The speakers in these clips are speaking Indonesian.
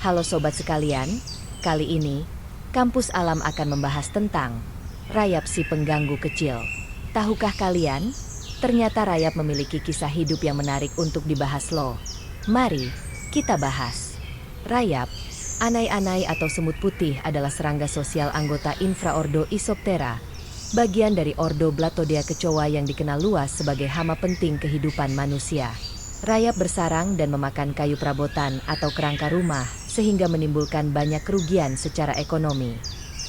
Halo sobat sekalian, kali ini Kampus Alam akan membahas tentang rayap si pengganggu kecil. Tahukah kalian, ternyata rayap memiliki kisah hidup yang menarik untuk dibahas loh. Mari kita bahas. Rayap, anai-anai atau semut putih adalah serangga sosial anggota infraordo Isoptera, bagian dari ordo Blattodea kecoa yang dikenal luas sebagai hama penting kehidupan manusia. Rayap bersarang dan memakan kayu perabotan atau kerangka rumah, sehingga menimbulkan banyak kerugian secara ekonomi.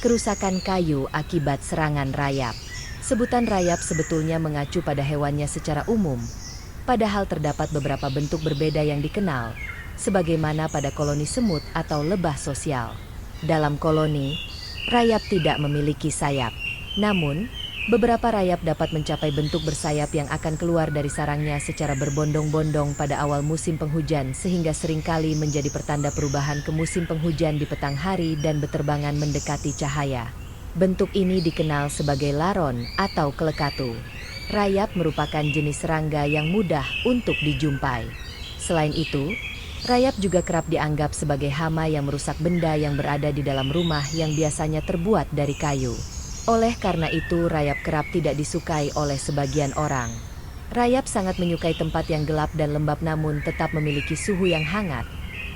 Kerusakan kayu akibat serangan rayap. Sebutan rayap sebetulnya mengacu pada hewannya secara umum, padahal terdapat beberapa bentuk berbeda yang dikenal, sebagaimana pada koloni semut atau lebah sosial. Dalam koloni, rayap tidak memiliki sayap. Namun, beberapa rayap dapat mencapai bentuk bersayap yang akan keluar dari sarangnya secara berbondong-bondong pada awal musim penghujan sehingga seringkali menjadi pertanda perubahan ke musim penghujan di petang hari dan beterbangan mendekati cahaya. Bentuk ini dikenal sebagai laron atau klekatu. Rayap merupakan jenis serangga yang mudah untuk dijumpai. Selain itu, rayap juga kerap dianggap sebagai hama yang merusak benda yang berada di dalam rumah yang biasanya terbuat dari kayu. Oleh karena itu, rayap kerap tidak disukai oleh sebagian orang. Rayap sangat menyukai tempat yang gelap dan lembab namun tetap memiliki suhu yang hangat,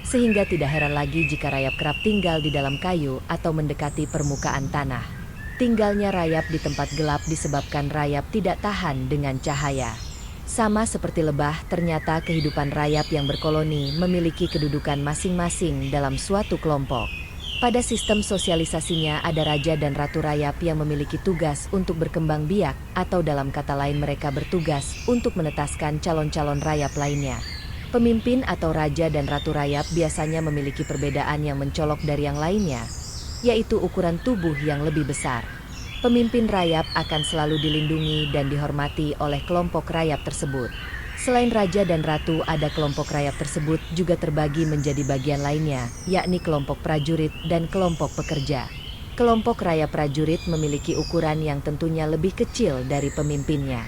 sehingga tidak heran lagi jika rayap kerap tinggal di dalam kayu atau mendekati permukaan tanah. Tinggalnya rayap di tempat gelap disebabkan rayap tidak tahan dengan cahaya. Sama seperti lebah, ternyata kehidupan rayap yang berkoloni memiliki kedudukan masing-masing dalam suatu kelompok. Pada sistem sosialisasinya ada raja dan ratu rayap yang memiliki tugas untuk berkembang biak, atau dalam kata lain mereka bertugas untuk menetaskan calon-calon rayap lainnya. Pemimpin atau raja dan ratu rayap biasanya memiliki perbedaan yang mencolok dari yang lainnya, yaitu ukuran tubuh yang lebih besar. Pemimpin rayap akan selalu dilindungi dan dihormati oleh kelompok rayap tersebut. Selain raja dan ratu, ada kelompok rayap tersebut juga terbagi menjadi bagian lainnya, yakni kelompok prajurit dan kelompok pekerja. Kelompok rayap prajurit memiliki ukuran yang tentunya lebih kecil dari pemimpinnya.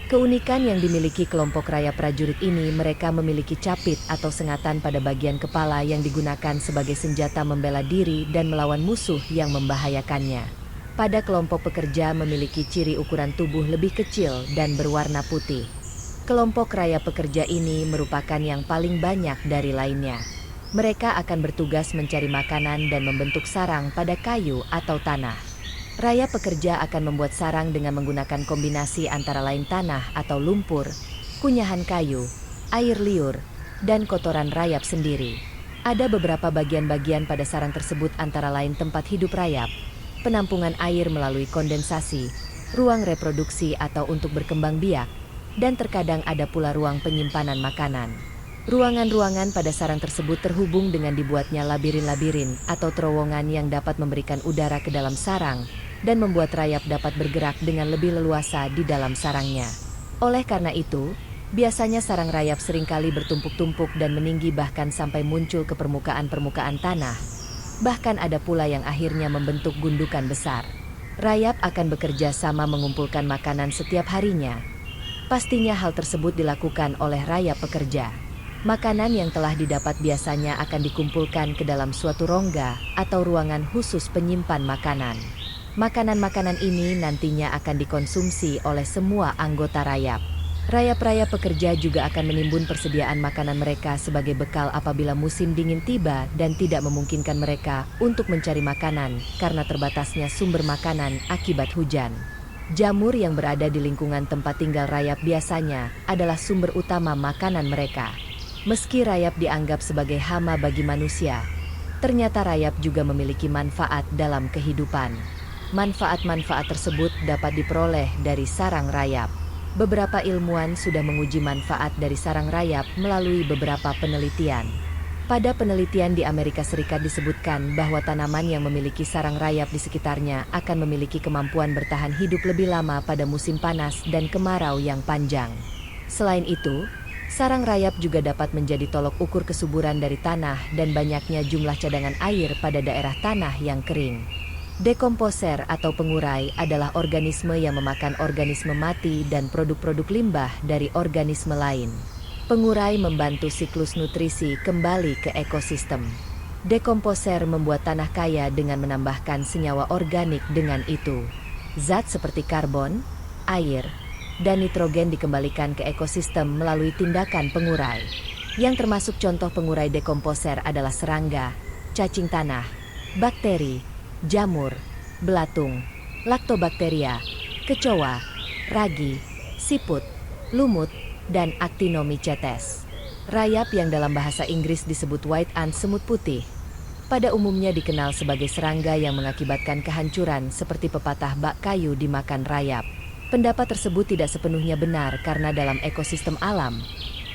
Keunikan yang dimiliki kelompok rayap prajurit ini, mereka memiliki capit atau sengatan pada bagian kepala yang digunakan sebagai senjata membela diri dan melawan musuh yang membahayakannya. Pada kelompok pekerja memiliki ciri ukuran tubuh lebih kecil dan berwarna putih. Kelompok rayap pekerja ini merupakan yang paling banyak dari lainnya. Mereka akan bertugas mencari makanan dan membentuk sarang pada kayu atau tanah. Rayap pekerja akan membuat sarang dengan menggunakan kombinasi antara lain tanah atau lumpur, kunyahan kayu, air liur, dan kotoran rayap sendiri. Ada beberapa bagian-bagian pada sarang tersebut antara lain tempat hidup rayap, penampungan air melalui kondensasi, ruang reproduksi atau untuk berkembang biak, dan terkadang ada pula ruang penyimpanan makanan. Ruangan-ruangan pada sarang tersebut terhubung dengan dibuatnya labirin-labirin atau terowongan yang dapat memberikan udara ke dalam sarang dan membuat rayap dapat bergerak dengan lebih leluasa di dalam sarangnya. Oleh karena itu, biasanya sarang rayap seringkali bertumpuk-tumpuk dan meninggi bahkan sampai muncul ke permukaan-permukaan tanah. Bahkan ada pula yang akhirnya membentuk gundukan besar. Rayap akan bekerja sama mengumpulkan makanan setiap harinya. Pastinya hal tersebut dilakukan oleh rayap pekerja. Makanan yang telah didapat biasanya akan dikumpulkan ke dalam suatu rongga atau ruangan khusus penyimpan makanan. Makanan-makanan ini nantinya akan dikonsumsi oleh semua anggota rayap. Rayap-rayap pekerja juga akan menimbun persediaan makanan mereka sebagai bekal apabila musim dingin tiba dan tidak memungkinkan mereka untuk mencari makanan karena terbatasnya sumber makanan akibat hujan. Jamur yang berada di lingkungan tempat tinggal rayap biasanya adalah sumber utama makanan mereka. Meski rayap dianggap sebagai hama bagi manusia, ternyata rayap juga memiliki manfaat dalam kehidupan. Manfaat-manfaat tersebut dapat diperoleh dari sarang rayap. Beberapa ilmuwan sudah menguji manfaat dari sarang rayap melalui beberapa penelitian. Pada penelitian di Amerika Serikat disebutkan bahwa tanaman yang memiliki sarang rayap di sekitarnya akan memiliki kemampuan bertahan hidup lebih lama pada musim panas dan kemarau yang panjang. Selain itu, sarang rayap juga dapat menjadi tolok ukur kesuburan dari tanah dan banyaknya jumlah cadangan air pada daerah tanah yang kering. Dekomposer atau pengurai adalah organisme yang memakan organisme mati dan produk-produk limbah dari organisme lain. Pengurai membantu siklus nutrisi kembali ke ekosistem. Dekomposer membuat tanah kaya dengan menambahkan senyawa organik. Dengan itu, zat seperti karbon, air, dan nitrogen dikembalikan ke ekosistem melalui tindakan pengurai. Yang termasuk contoh pengurai dekomposer adalah serangga, cacing tanah, bakteri, jamur, belatung, laktobakteria, kecoa, ragi, siput, lumut, dan actinomycetes. Rayap yang dalam bahasa Inggris disebut white ant semut putih, pada umumnya dikenal sebagai serangga yang mengakibatkan kehancuran seperti pepatah bak kayu dimakan rayap. Pendapat tersebut tidak sepenuhnya benar karena dalam ekosistem alam,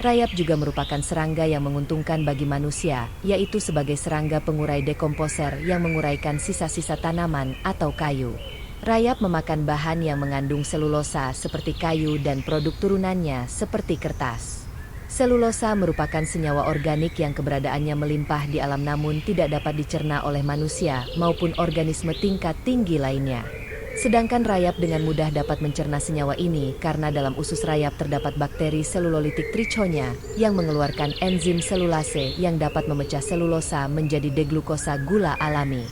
rayap juga merupakan serangga yang menguntungkan bagi manusia, yaitu sebagai serangga pengurai dekomposer yang menguraikan sisa-sisa tanaman atau kayu. Rayap memakan bahan yang mengandung selulosa seperti kayu dan produk turunannya seperti kertas. Selulosa merupakan senyawa organik yang keberadaannya melimpah di alam namun tidak dapat dicerna oleh manusia maupun organisme tingkat tinggi lainnya. Sedangkan rayap dengan mudah dapat mencerna senyawa ini karena dalam usus rayap terdapat bakteri selulolitik trichonya yang mengeluarkan enzim selulase yang dapat memecah selulosa menjadi deglukosa gula alami.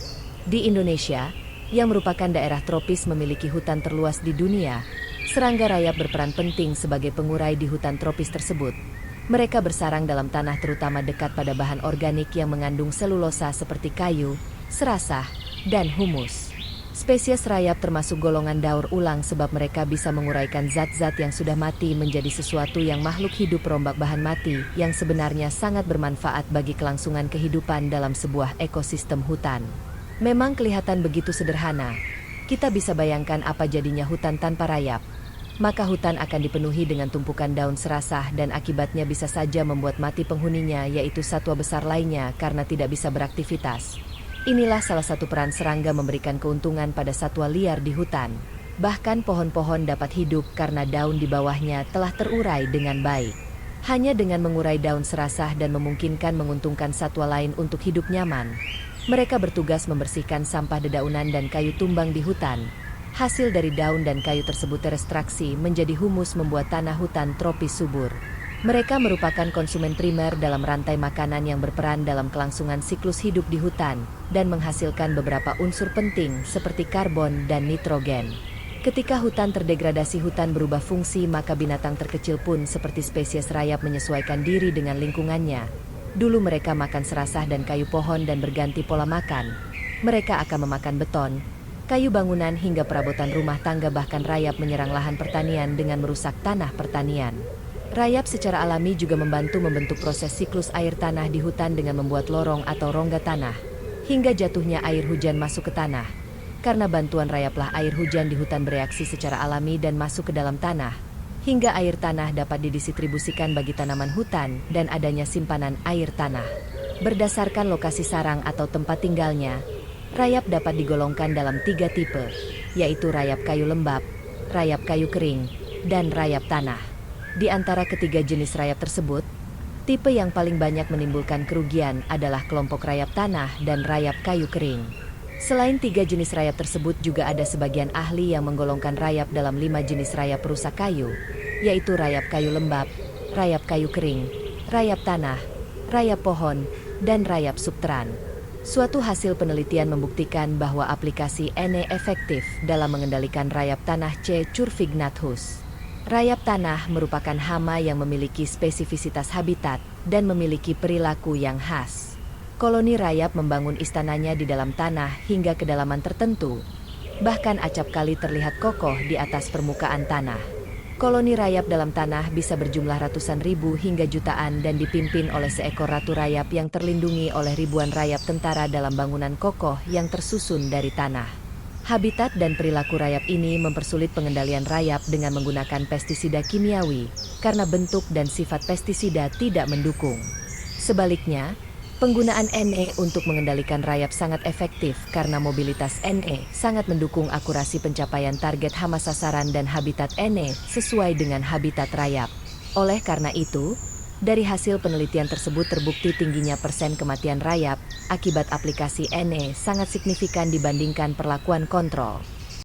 Di Indonesia, yang merupakan daerah tropis memiliki hutan terluas di dunia, serangga rayap berperan penting sebagai pengurai di hutan tropis tersebut. Mereka bersarang dalam tanah terutama dekat pada bahan organik yang mengandung selulosa seperti kayu, serasah, dan humus. Spesies rayap termasuk golongan daur ulang sebab mereka bisa menguraikan zat-zat yang sudah mati menjadi sesuatu yang makhluk hidup perombak bahan mati yang sebenarnya sangat bermanfaat bagi kelangsungan kehidupan dalam sebuah ekosistem hutan. Memang kelihatan begitu sederhana. Kita bisa bayangkan apa jadinya hutan tanpa rayap. Maka hutan akan dipenuhi dengan tumpukan daun serasah dan akibatnya bisa saja membuat mati penghuninya yaitu satwa besar lainnya karena tidak bisa beraktivitas. Inilah salah satu peran serangga memberikan keuntungan pada satwa liar di hutan. Bahkan pohon-pohon dapat hidup karena daun di bawahnya telah terurai dengan baik. Hanya dengan mengurai daun serasah dan memungkinkan menguntungkan satwa lain untuk hidup nyaman. Mereka bertugas membersihkan sampah dedaunan dan kayu tumbang di hutan. Hasil dari daun dan kayu tersebut terekstraksi menjadi humus membuat tanah hutan tropis subur. Mereka merupakan konsumen primer dalam rantai makanan yang berperan dalam kelangsungan siklus hidup di hutan dan menghasilkan beberapa unsur penting seperti karbon dan nitrogen. Ketika hutan terdegradasi, hutan berubah fungsi, maka binatang terkecil pun seperti spesies rayap menyesuaikan diri dengan lingkungannya. Dulu mereka makan serasah dan kayu pohon dan berganti pola makan. Mereka akan memakan beton, kayu bangunan hingga perabotan rumah tangga, bahkan rayap menyerang lahan pertanian dengan merusak tanah pertanian. Rayap secara alami juga membentuk proses siklus air tanah di hutan dengan membuat lorong atau rongga tanah, hingga jatuhnya air hujan masuk ke tanah. Karena bantuan rayaplah air hujan di hutan bereaksi secara alami dan masuk ke dalam tanah, hingga air tanah dapat didistribusikan bagi tanaman hutan dan adanya simpanan air tanah. Berdasarkan lokasi sarang atau tempat tinggalnya, rayap dapat digolongkan dalam 3 tipe, yaitu rayap kayu lembab, rayap kayu kering, dan rayap tanah. Di antara ketiga jenis rayap tersebut, tipe yang paling banyak menimbulkan kerugian adalah kelompok rayap tanah dan rayap kayu kering. Selain 3 jenis rayap tersebut, juga ada sebagian ahli yang menggolongkan rayap dalam 5 jenis rayap perusak kayu, yaitu rayap kayu lembab, rayap kayu kering, rayap tanah, rayap pohon, dan rayap subteran. Suatu hasil penelitian membuktikan bahwa aplikasi NE efektif dalam mengendalikan rayap tanah. C. Curvignathus. Rayap tanah merupakan hama yang memiliki spesifisitas habitat dan memiliki perilaku yang khas. Koloni rayap membangun istananya di dalam tanah hingga kedalaman tertentu. Bahkan acap kali terlihat kokoh di atas permukaan tanah. Koloni rayap dalam tanah bisa berjumlah ratusan ribu hingga jutaan dan dipimpin oleh seekor ratu rayap yang terlindungi oleh ribuan rayap tentara dalam bangunan kokoh yang tersusun dari tanah. Habitat dan perilaku rayap ini mempersulit pengendalian rayap dengan menggunakan pestisida kimiawi karena bentuk dan sifat pestisida tidak mendukung. Sebaliknya, penggunaan NE untuk mengendalikan rayap sangat efektif karena mobilitas NE sangat mendukung akurasi pencapaian target hama sasaran dan habitat NE sesuai dengan habitat rayap. Oleh karena itu, dari hasil penelitian tersebut terbukti tingginya persen kematian rayap akibat aplikasi NE sangat signifikan dibandingkan perlakuan kontrol.